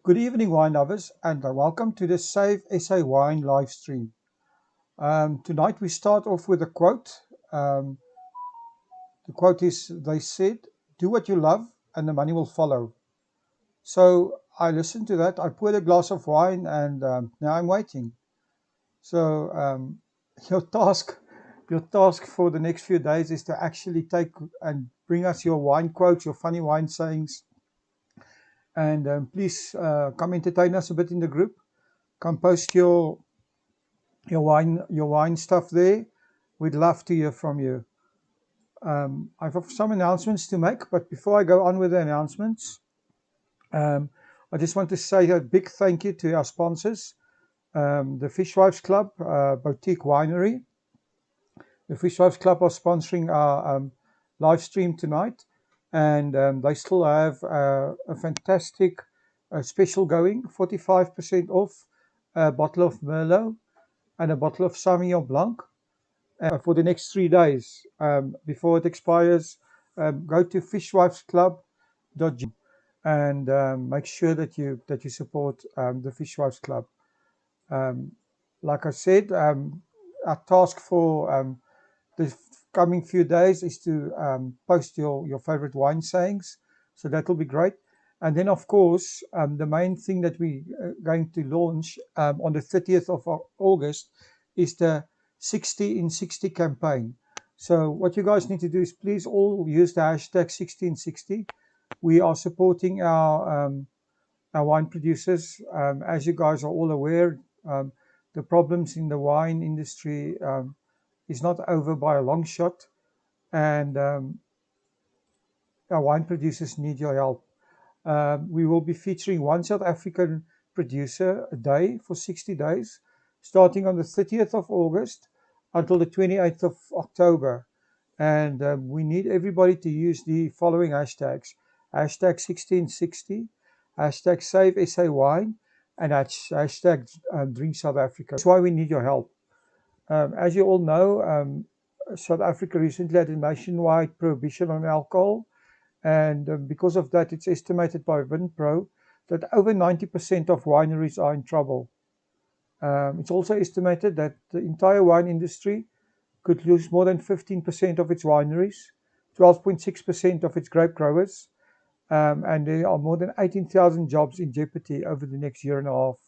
Good evening, wine lovers, and welcome to the Save SA Wine live stream. Tonight we start off with a quote. The quote is, they said, do what you love and the money will follow. So I listened to that, I poured a glass of wine, and now I'm waiting. So your task for the next few days is to actually take and bring us your wine quotes, your funny wine sayings, and please come entertain us a bit in the group. Come post your wine stuff there. We'd love to hear from you. I have some announcements to make, but before I go on with the announcements, I just want to say a big thank you to our sponsors, the Fishwives Club Boutique Winery. The Fishwives Club are sponsoring our live stream tonight, and they still have a fantastic special going, 45% off a bottle of Merlot and a bottle of Sauvignon Blanc for the next 3 days before it expires. Go to fishwivesclub.com and make sure that you support the Fishwives Club. Like I said, our task for the coming few days is to post your favorite wine sayings, so that will be great. And then, of course, the main thing that we're going to launch on the 30th of August is the 60 in 60 campaign. So what you guys need to do is please all use the hashtag 1660. We are supporting our wine producers. As you guys are all aware, the problems in the wine industry is not over by a long shot, and our wine producers need your help. We will be featuring one South African producer a day for 60 days, starting on the 30th of August until the 28th of October. And we need everybody to use the following hashtags: hashtag 1660, hashtag Save SA Wine, and hashtag Drink South Africa. That's why we need your help. As you all know, South Africa recently had a nationwide prohibition on alcohol, and because of that, it's estimated by VinPro that over 90% of wineries are in trouble. It's also estimated that the entire wine industry could lose more than 15% of its wineries, 12.6% of its grape growers, and there are more than 18,000 jobs in jeopardy over the next year and a half.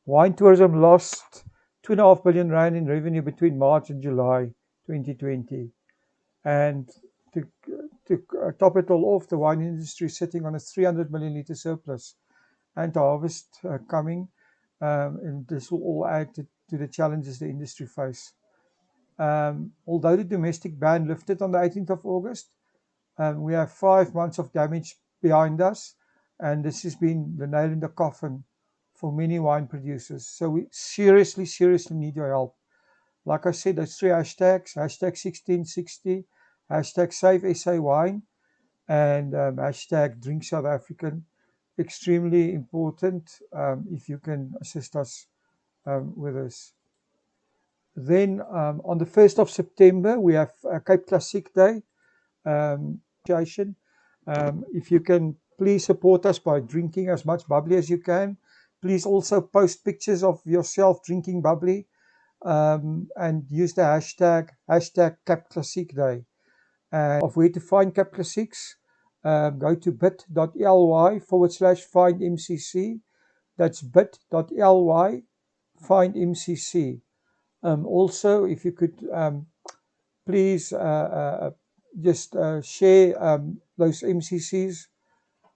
Wine tourism lost 2.5 billion rand in revenue between March and July 2020. And to top it all off, the wine industry is sitting on a 300 million litre surplus and harvest coming, and this will all add to the challenges the industry face. Although the domestic ban lifted on the 18th of August, we have 5 months of damage behind us, and this has been the nail in the coffin for many wine producers. So we seriously need your help. Like I said, there's 3 hashtags: hashtag 1660, hashtag Save SA Wine, and hashtag Drink South African. Extremely important if you can assist us with this. Then on the 1st of September, we have Cape Classic Day. If you can, please support us by drinking as much bubbly as you can. Please also post pictures of yourself drinking bubbly, and use the hashtag Cape Classic Day. And of where to find Cape Classics, go to bit.ly/findmcc. That's bit.ly/findmcc. Also, if you could please just share those MCCs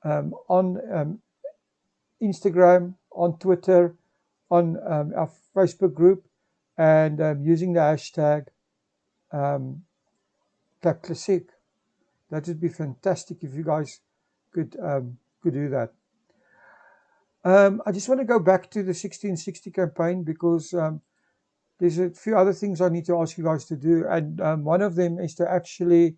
on Instagram, on Twitter, on our Facebook group, and using the hashtag Cape Classic. That would be fantastic if you guys could do that. I just want to go back to the 1660 campaign because there's a few other things I need to ask you guys to do, and one of them is to actually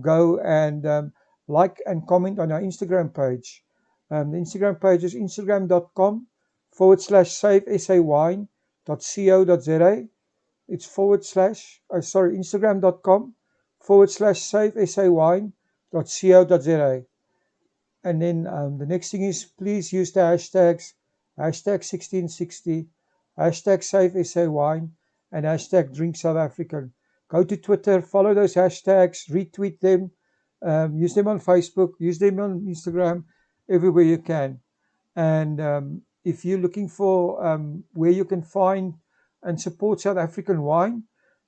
go and like and comment on our Instagram page. The Instagram page is instagram.com/saveSAwine.co.za. It's instagram.com/saveSAwine.co.za. And then the next thing is please use the hashtags hashtag 1660, hashtag Save SA Wine, and hashtag Drink South African. Go to Twitter, follow those hashtags, retweet them, use them on Facebook, use them on Instagram, everywhere you can. And if you're looking for where you can find and support South African wine,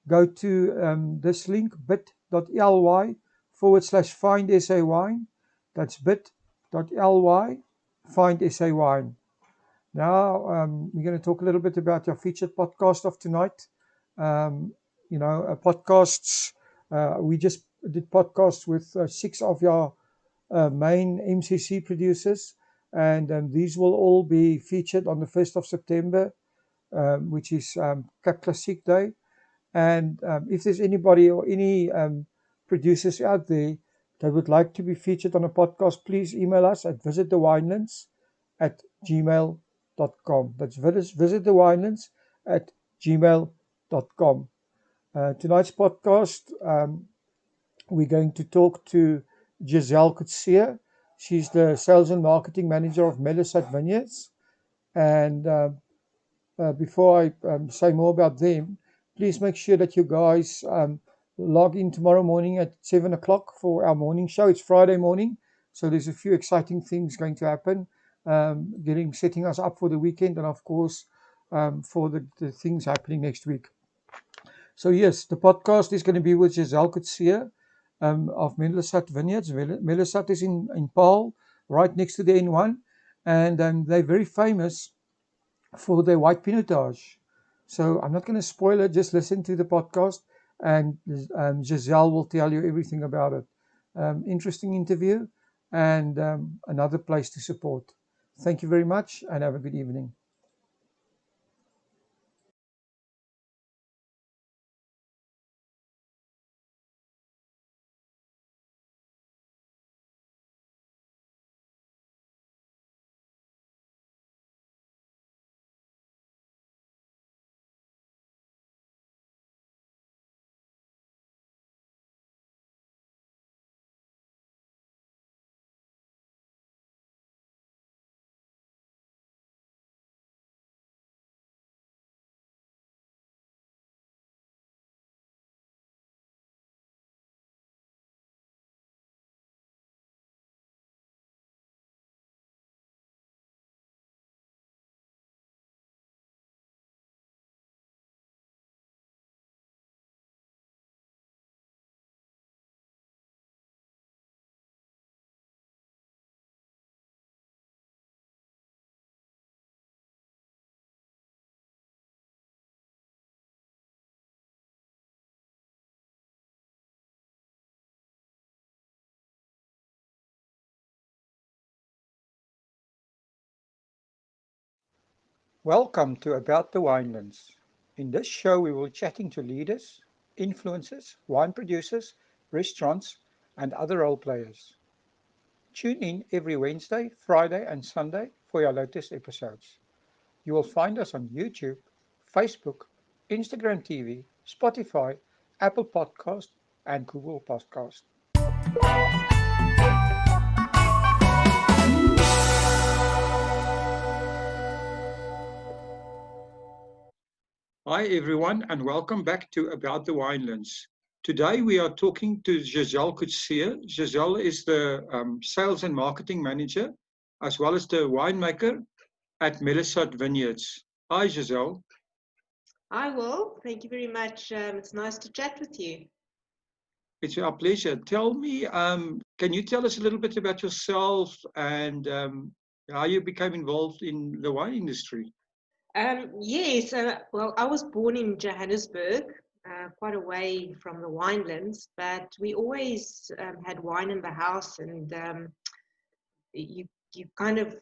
go to this link bit.ly/find SA wine. That's bit.ly find SA wine. Now we're going to talk a little bit about your featured podcast of tonight. Podcasts. We just did podcasts with 6 of your main MCC producers, and these will all be featured on the 1st of September, which is Cap Classic Day. And if there's anybody or any producers out there that would like to be featured on a podcast, please email us at visitthewinelands@gmail.com. That's visitthewinelands@gmail.com. Tonight's podcast, we're going to talk to Gizelle Coetzee. She's the sales and marketing manager of MELLASAT Vineyards. And before I say more about them, please make sure that you guys log in tomorrow morning at 7 o'clock for our morning show. It's Friday morning, so there's a few exciting things going to happen, setting us up for the weekend, and of course for the things happening next week. So yes, the podcast is going to be with Gizelle Coetzee of MELLASAT Vineyards. MELLASAT is in Paarl, right next to the N1, and they're very famous for their white pinotage. So I'm not going to spoil it. Just listen to the podcast, and Gizelle will tell you everything about it. Interesting interview, and another place to support. Thank you very much, and have a good evening. Welcome to About the Winelands. In this show, we will be chatting to leaders, influencers, wine producers, restaurants, and other role players. Tune in every Wednesday, Friday, and Sunday for your latest episodes. You will find us on YouTube, Facebook, Instagram TV, Spotify, Apple Podcast, and Google Podcast. Hi, everyone, and welcome back to About the Winelands. Today, we are talking to Gizelle Coetzee. Gizelle is the sales and marketing manager, as well as the winemaker at MELLASAT Vineyards. Hi, Gizelle. Hi, Will. Thank you very much. It's nice to chat with you. It's our pleasure. Tell me, can you tell us a little bit about yourself and how you became involved in the wine industry? Yes, well, I was born in Johannesburg, quite away from the winelands, but we always had wine in the house, and you kind of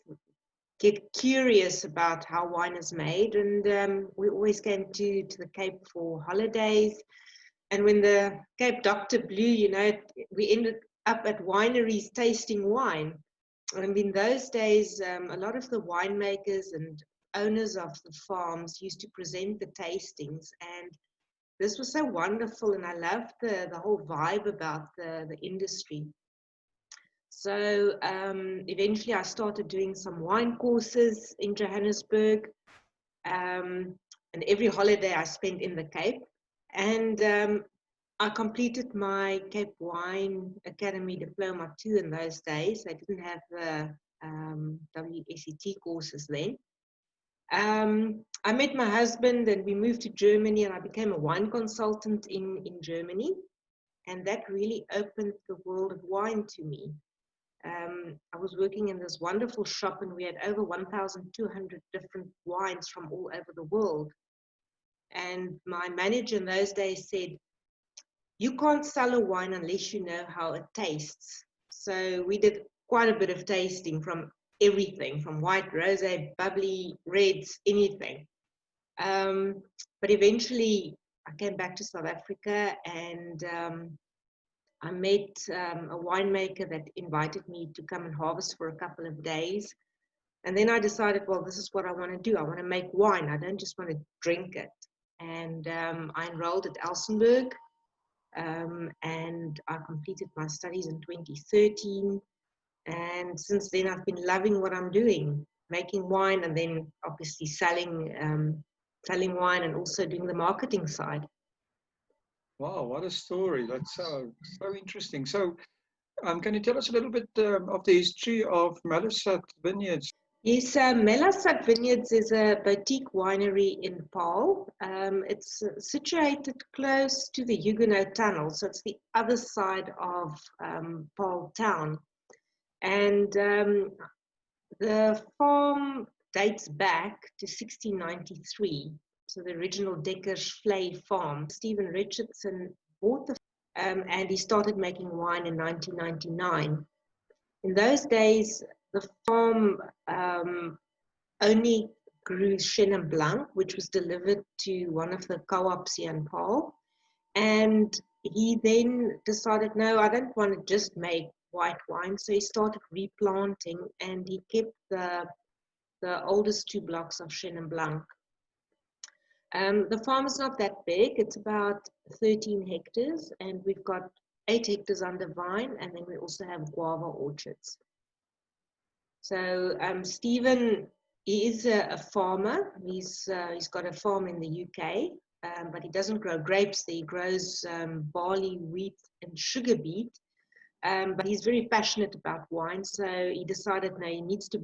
get curious about how wine is made, and we always came to the Cape for holidays. And when the Cape Doctor blew, we ended up at wineries tasting wine. And in those days, a lot of the winemakers and owners of the farms used to present the tastings. And this was so wonderful. And I loved the whole vibe about the industry. So eventually I started doing some wine courses in Johannesburg. And every holiday I spent in the Cape. And I completed my Cape Wine Academy Diploma 2 in those days. I didn't have the WSET courses then. I met my husband and we moved to Germany, and I became a wine consultant in Germany. And that really opened the world of wine to me. I was working in this wonderful shop, and we had over 1,200 different wines from all over the world. And my manager in those days said, you can't sell a wine unless you know how it tastes. So we did quite a bit of tasting from everything, from white, rosé, bubbly, reds, anything. But eventually I came back to South Africa, and I met a winemaker that invited me to come and harvest for a couple of days. And then I decided, well, this is what I want to do. I want to make wine. I don't just want to drink it. And I enrolled at Elsenburg, and I completed my studies in 2013. And since then, I've been loving what I'm doing, making wine, and then obviously selling wine, and also doing the marketing side. Wow, what a story. That's so interesting. So, can you tell us a little bit of the history of MELLASAT Vineyards? Yes, MELLASAT Vineyards is a boutique winery in Paarl. It's situated close to the Huguenot Tunnel, so it's the other side of Paarl town. And the farm dates back to 1693, so the original Deckers Flay farm. Stephen Richardson bought the farm, and he started making wine in 1999. In those days, the farm only grew Chenin Blanc, which was delivered to one of the co-ops here in Paarl. And he then decided, no, I don't want to just make white wine. So he started replanting, and he kept the oldest 2 blocks of Chenin Blanc. The farm is not that big. It's about 13 hectares, and we've got 8 hectares under vine, and then we also have guava orchards. So Stephen, he is a farmer. He's got a farm in the UK, but he doesn't grow grapes there. He grows barley, wheat, and sugar beet. But he's very passionate about wine, so he decided now he needs to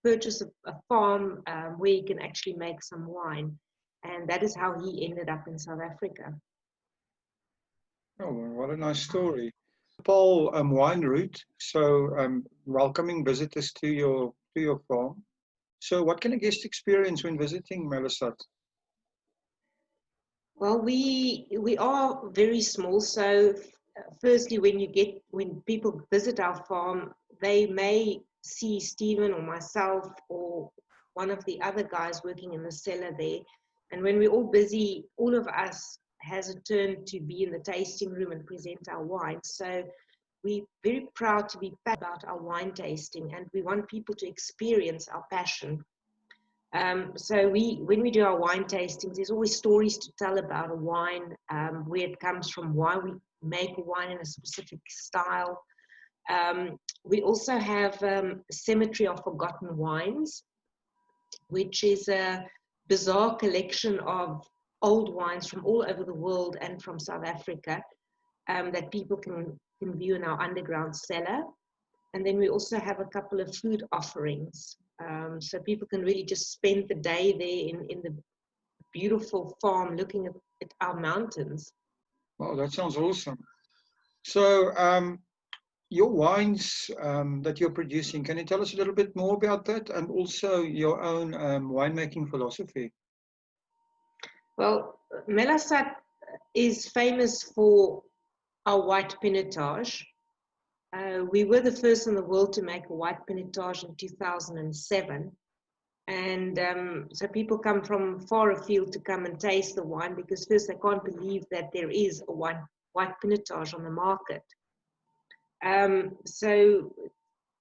purchase a farm where he can actually make some wine. And that is how he ended up in South Africa. Oh, what a nice story. Paarl wine route, so welcoming visitors to your farm. So what can a guest experience when visiting MELLASAT? Well, we are very small, so firstly, when people visit our farm, they may see Stephen or myself or one of the other guys working in the cellar there. And when we're all busy, all of us has a turn to be in the tasting room and present our wine. So we're very proud to be passionate about our wine tasting, and we want people to experience our passion. So when we do our wine tastings, there's always stories to tell about a wine, where it comes from, why we make wine in a specific style. We also have Cemetery of Forgotten Wines, which is a bizarre collection of old wines from all over the world and from South Africa, that people can view in our underground cellar. And then we also have a couple of food offerings. So people can really just spend the day there in the beautiful farm looking at our mountains. Wow, that sounds awesome. So your wines that you're producing, can you tell us a little bit more about that, and also your own winemaking philosophy? Well, MELLASAT is famous for our white pinotage. We were the first in the world to make a white pinotage in 2007. And so people come from far afield to come and taste the wine, because first they can't believe that there is a white pinotage on the market. So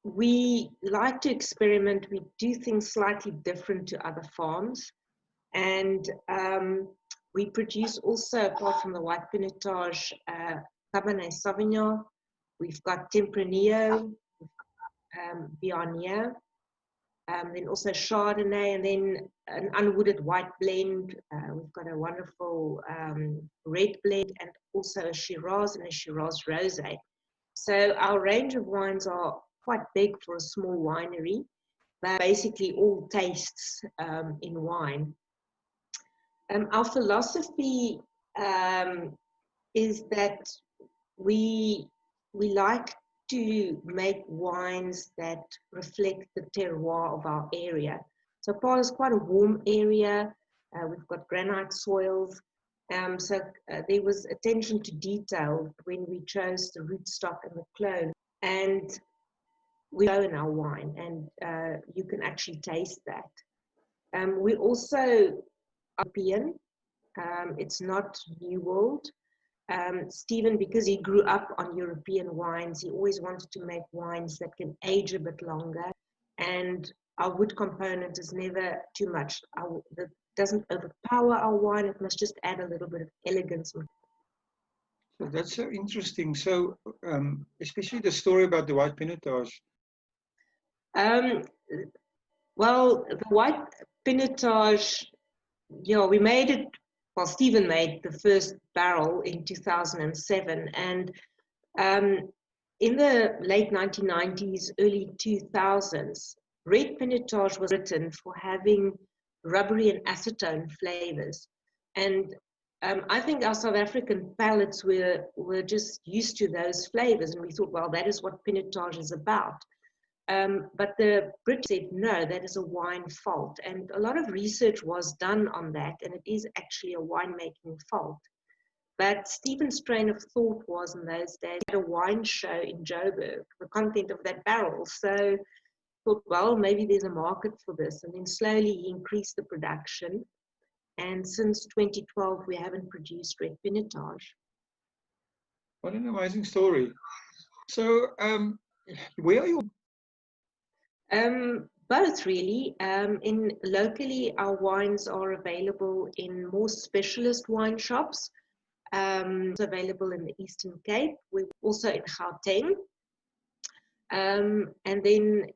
we like to experiment. We do things slightly different to other farms. And we produce also, apart from the white pinotage, Cabernet Sauvignon. We've got Tempranillo, we've Viognier, then also Chardonnay, and then an unwooded white blend. We've got a wonderful red blend, and also a Shiraz and a Shiraz Rosé. So our range of wines are quite big for a small winery. They're basically all tastes in wine. Our philosophy is that we like to make wines that reflect the terroir of our area. So Paarl is quite a warm area. We've got granite soils. So there was attention to detail when we chose the rootstock and the clone. And we go in our wine, and you can actually taste that. We also European. It's not New World. Stephen, because he grew up on European wines, he always wanted to make wines that can age a bit longer. And our wood component is never too much. That doesn't overpower our wine. It must just add a little bit of elegance. So that's so interesting. So, especially the story about the white Pinotage. Well, the white Pinotage, yeah, we made it. Well, Stephen made the first barrel in 2007, and in the late 1990s, early 2000s, red Pinotage was written for having rubbery and acetone flavors. And I think our South African palates were just used to those flavors, and we thought, well, that is what Pinotage is about. But the Brits said, no, that is a wine fault. And a lot of research was done on that, and it is actually a winemaking fault. But Stephen's train of thought was in those days, he had a wine show in Joburg, the content of that barrel. So thought, well, maybe there's a market for this. And then slowly he increased the production. And since 2012, we haven't produced red Pinotage. What an amazing story. So, where are you? Both really. Locally, our wines are available in more specialist wine shops. It's available in the Eastern Cape. We're also in Gauteng. And then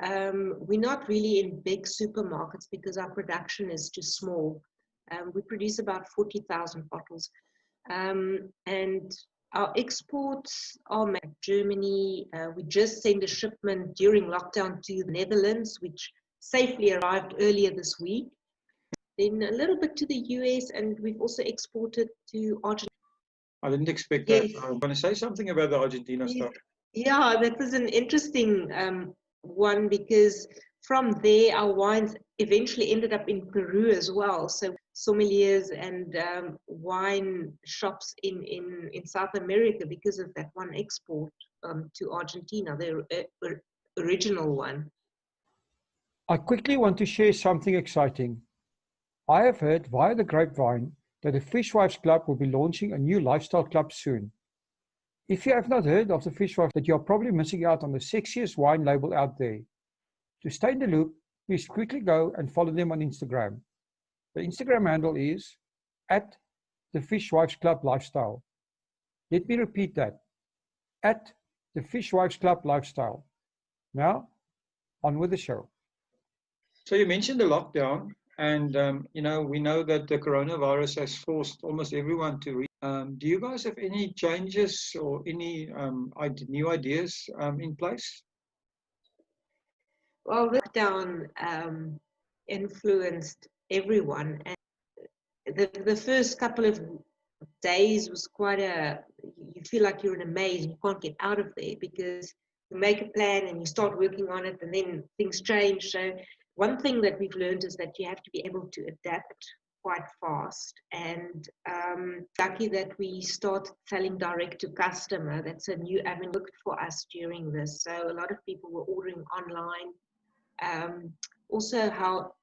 we're not really in big supermarkets because our production is too small. We produce about 40,000 bottles. And our exports are made in Germany. We just sent a shipment during lockdown to the Netherlands, which safely arrived earlier this week. Then a little bit to the US, and we've also exported to Argentina. I didn't expect that. Yes. I want to say something about the Argentina stuff. Yeah, that was an interesting one, because from there our wines eventually ended up in Peru as well. So sommeliers and wine shops in South America, because of that one export to Argentina, the original one. I quickly want to share something exciting. I have heard via the grapevine that the Fishwives Club will be launching a new lifestyle club soon. If you have not heard of the Fishwives, that you are probably missing out on the sexiest wine label out there. To stay in the loop, please quickly go and follow them on Instagram. The Instagram handle is @thefishwivesclublifestyle. Let me repeat that, @thefishwivesclublifestyle. Now, on with the show. So you mentioned the lockdown, and you know, we know that the coronavirus has forced almost everyone to read. Do you guys have any changes or any new ideas in place? Well, the lockdown influenced everyone, and the first couple of days was quite you feel like you're in a maze and you can't get out of there, because you make a plan and you start working on it, and then things change. So one thing that we've learned is that you have to be able to adapt quite fast, and lucky that we started selling direct to customer. That's a new avenue for us during this. So a lot of people were ordering online. Also how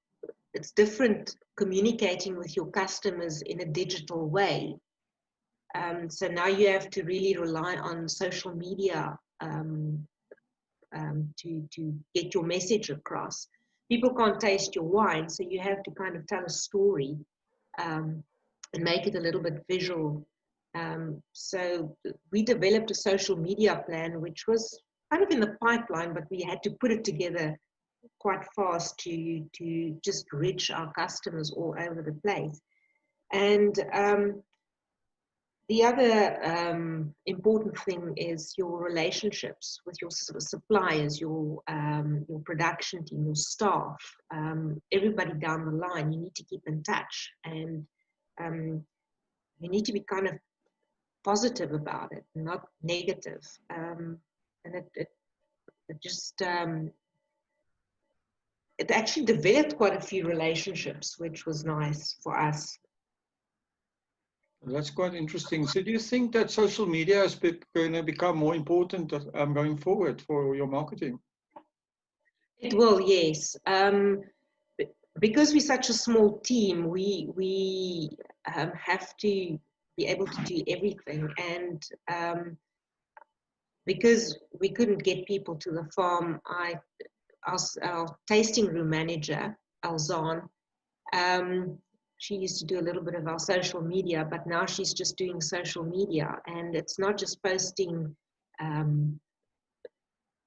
it's different communicating with your customers in a digital way. So now you have to really rely on social media to get your message across. People can't taste your wine, so you have to kind of tell a story and make it a little bit visual. So we developed a social media plan, which was kind of in the pipeline, but we had to put it together quite fast to just reach our customers all over the place. And the other important thing is your relationships with your suppliers, your production team, your staff, everybody down the line. You need to keep in touch, and you need to be kind of positive about it, not negative. And it just it actually developed quite a few relationships, which was nice for us. That's quite interesting. So do you think that social media is going to become more important going forward for your marketing? It will, yes. Because we're such a small team, we have to be able to do everything. And because we couldn't get people to the farm, our tasting room manager, Alzan, she used to do a little bit of our social media, but now she's just doing social media. And it's not just posting,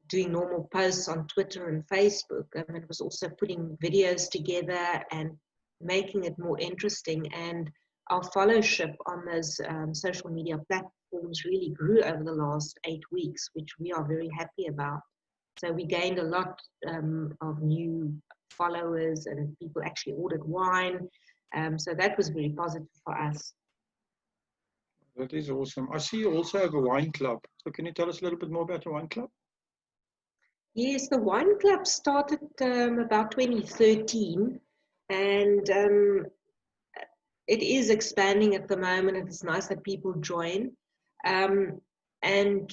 doing normal posts on Twitter and Facebook. It was also putting videos together and making it more interesting. And our followership on those social media platforms really grew over the last 8 weeks, which we are very happy about. So we gained a lot of new followers, and people actually ordered wine. So that was very positive for us. That is awesome. I see you also have a wine club. So can you tell us a little bit more about the wine club? Yes, the wine club started about 2013, and it is expanding at the moment. It's nice that people join, and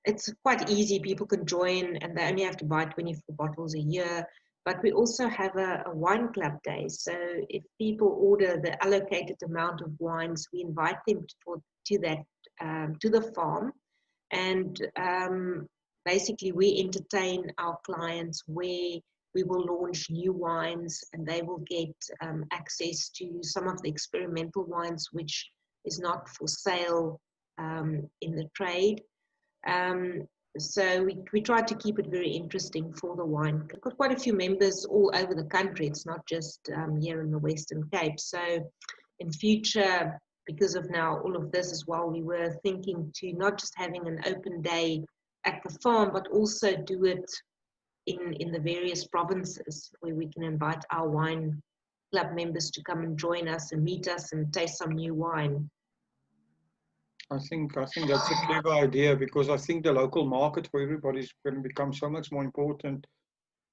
it's quite easy. People can join, and they only have to buy 24 bottles a year. But we also have a wine club day. So if people order the allocated amount of wines, we invite them to the farm, and basically we entertain our clients where we will launch new wines, and they will get access to some of the experimental wines which is not for sale in the trade. So we try to keep it very interesting for the wine. We've got quite a few members all over the country. It's not just here in the Western Cape. So in future, because of now all of this as well, we were thinking to not just having an open day at the farm, but also do it in the various provinces where we can invite our wine club members to come and join us and meet us and taste some new wine. I think that's a clever idea, because I think the local market for everybody is going to become so much more important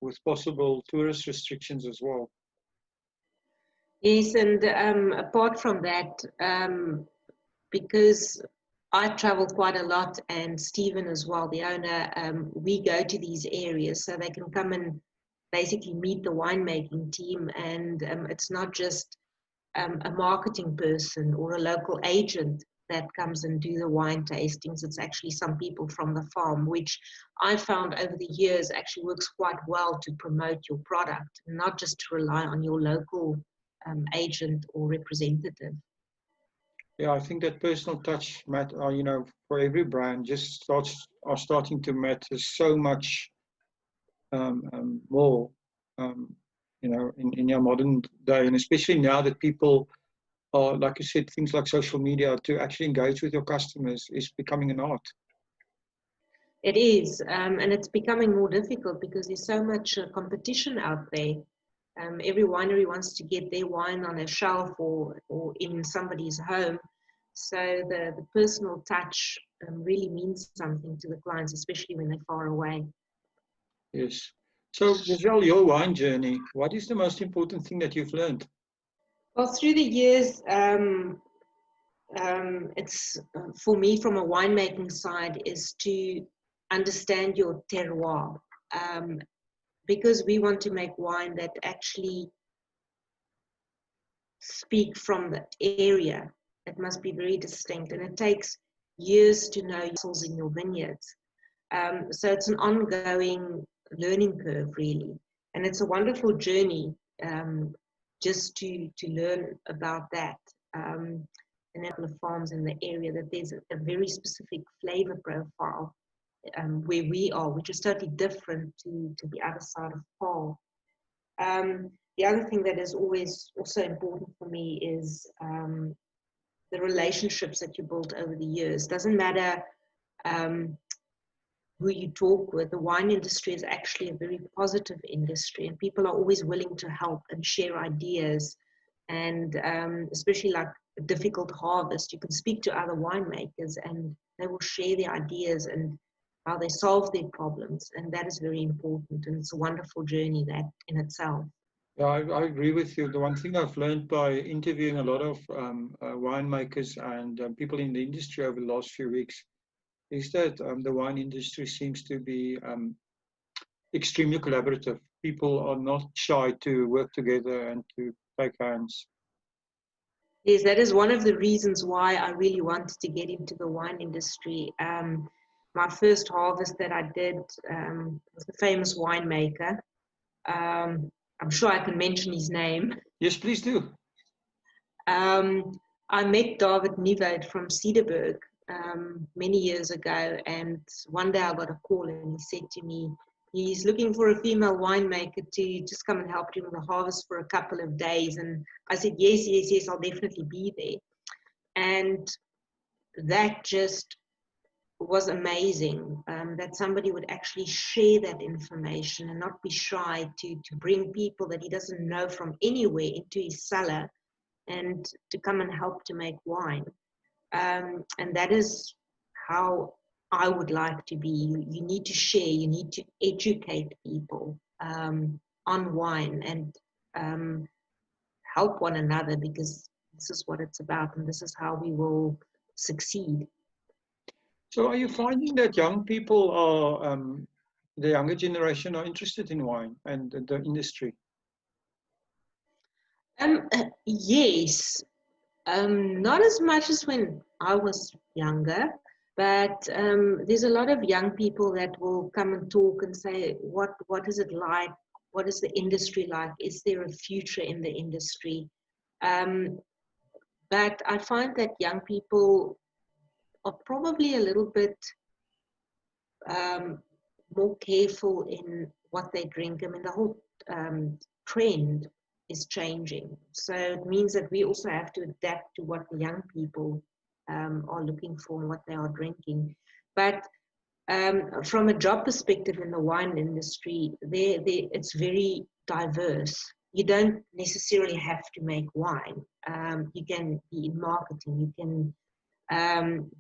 with possible tourist restrictions as well. Yes, and apart from that, because I travel quite a lot, and Stephen as well, the owner, we go to these areas so they can come and basically meet the winemaking team. And it's not just a marketing person or a local agent that comes and do the wine tastings. It's actually some people from the farm, which I found over the years actually works quite well to promote your product, not just to rely on your local agent or representative. Yeah, I think that personal touch, Matt, for every brand are starting to matter so much more, in your modern day, and especially now that people are, like you said, things like social media, to actually engage with your customers is becoming an art. It is, and it's becoming more difficult because there's so much competition out there. Every winery wants to get their wine on a shelf or in somebody's home. So the personal touch really means something to the clients, especially when they're far away. Yes. So, Gizelle, your wine journey, what is the most important thing that you've learned? Well, through the years, it's for me from a winemaking side is to understand your terroir, because we want to make wine that actually speak from the area. It must be very distinct, and it takes years to know yourselves in your vineyards. So it's an ongoing learning curve, really, and it's a wonderful journey just to learn about that. And a couple of farms in the area, that there's a very specific flavor profile where we are, which is totally different to the other side of Paarl. The other thing that is always also important for me is the relationships that you build over the years. Doesn't matter who you talk with. The wine industry is actually a very positive industry, and people are always willing to help and share ideas. And especially like a difficult harvest, you can speak to other winemakers and they will share their ideas and how they solve their problems. And that is very important. And it's a wonderful journey that in itself. Yeah, I agree with you. The one thing I've learned by interviewing a lot of winemakers and people in the industry over the last few weeks is that the wine industry seems to be extremely collaborative. People are not shy to work together and to take hands. Yes, that is one of the reasons why I really wanted to get into the wine industry. My first harvest that I did was the famous winemaker. I'm sure I can mention his name. Yes, please do. I met David Nieuwoud from Cederberg many years ago, and one day I got a call and he said to me, he's looking for a female winemaker to just come and help during the harvest for a couple of days. And I said, yes, I'll definitely be there. And that just was amazing, that somebody would actually share that information and not be shy to bring people that he doesn't know from anywhere into his cellar and to come and help to make wine. And that is how I would like to be. You need to share, you need to educate people on wine and help one another, because this is what it's about and this is how we will succeed. So are you finding that young people are, the younger generation are interested in wine and the industry? Yes, not as much as when I was younger, but there's a lot of young people that will come and talk and say, what is it like? What is the industry like? Is there a future in the industry? But I find that young people are probably a little bit more careful in what they drink. I mean, the whole trend is changing. So it means that we also have to adapt to what the young people are looking for and what they are drinking. But from a job perspective in the wine industry, it's very diverse. You don't necessarily have to make wine. You can be in marketing. You can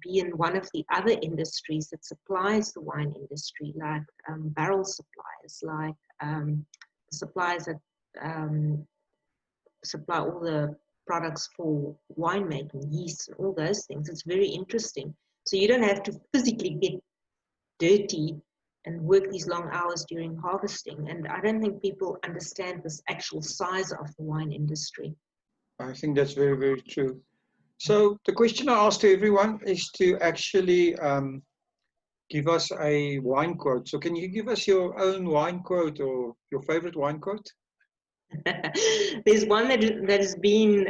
be in one of the other industries that supplies the wine industry, like barrel suppliers, like suppliers that supply all the products for winemaking, yeast, and all those things. It's very interesting. So you don't have to physically get dirty and work these long hours during harvesting. And I don't think people understand this actual size of the wine industry. I think that's very, very true. So the question I ask to everyone is to actually give us a wine quote. So can you give us your own wine quote or your favorite wine quote? There's one that has been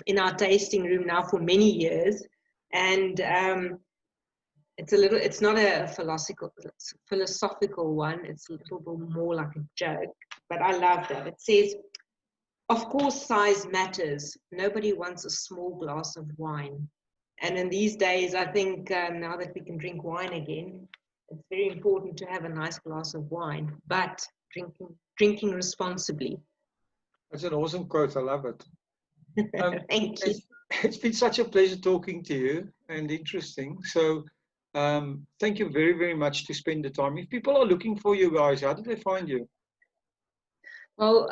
in our tasting room now for many years, and it's not a philosophical one. It's a little bit more like a joke, but I love that. It says, "Of course, size matters. Nobody wants a small glass of wine." And in these days, I think now that we can drink wine again, it's very important to have a nice glass of wine, but drinking responsibly. That's an awesome quote. I love it. Thank you. It's been such a pleasure talking to you and interesting. So thank you very, very much to spend the time. If people are looking for you guys, how do they find you? Well,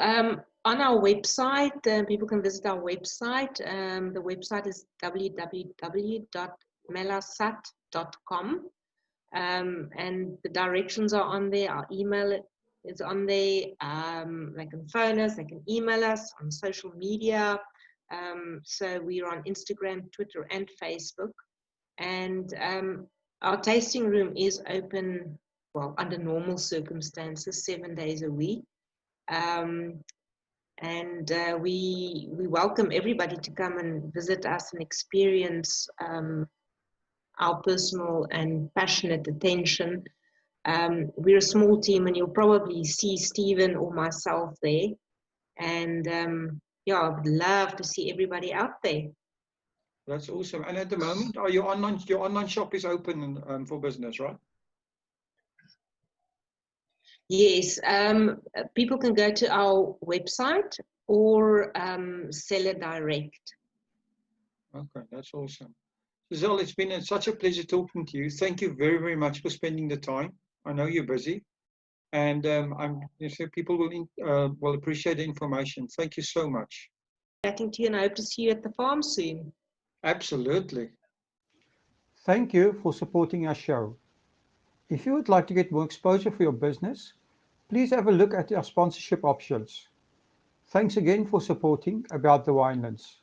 on our website, people can visit our website. The website is www.mellasat.com. And the directions are on there. Our email is on there. They can phone us, they can email us on social media. So we are on Instagram, Twitter, and Facebook. And our tasting room is open, well, under normal circumstances, 7 days a week. And we welcome everybody to come and visit us and experience our personal and passionate attention. We're a small team, and you'll probably see Stephen or myself there. And yeah, I would love to see everybody out there. That's awesome. And at the moment, your online shop is open for business, right? Yes, people can go to our website or sell it direct. Okay, that's awesome. Gizelle, it's been such a pleasure talking to you. Thank you very, very much for spending the time. I know you're busy, and I'm sure people will appreciate the information. Thank you so much. Chatting to you, and I hope to see you at the farm soon. Absolutely. Thank you for supporting our show. If you would like to get more exposure for your business, please have a look at our sponsorship options. Thanks again for supporting About the Winelands.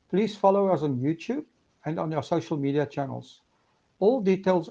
Please follow us on YouTube and on our social media channels. All details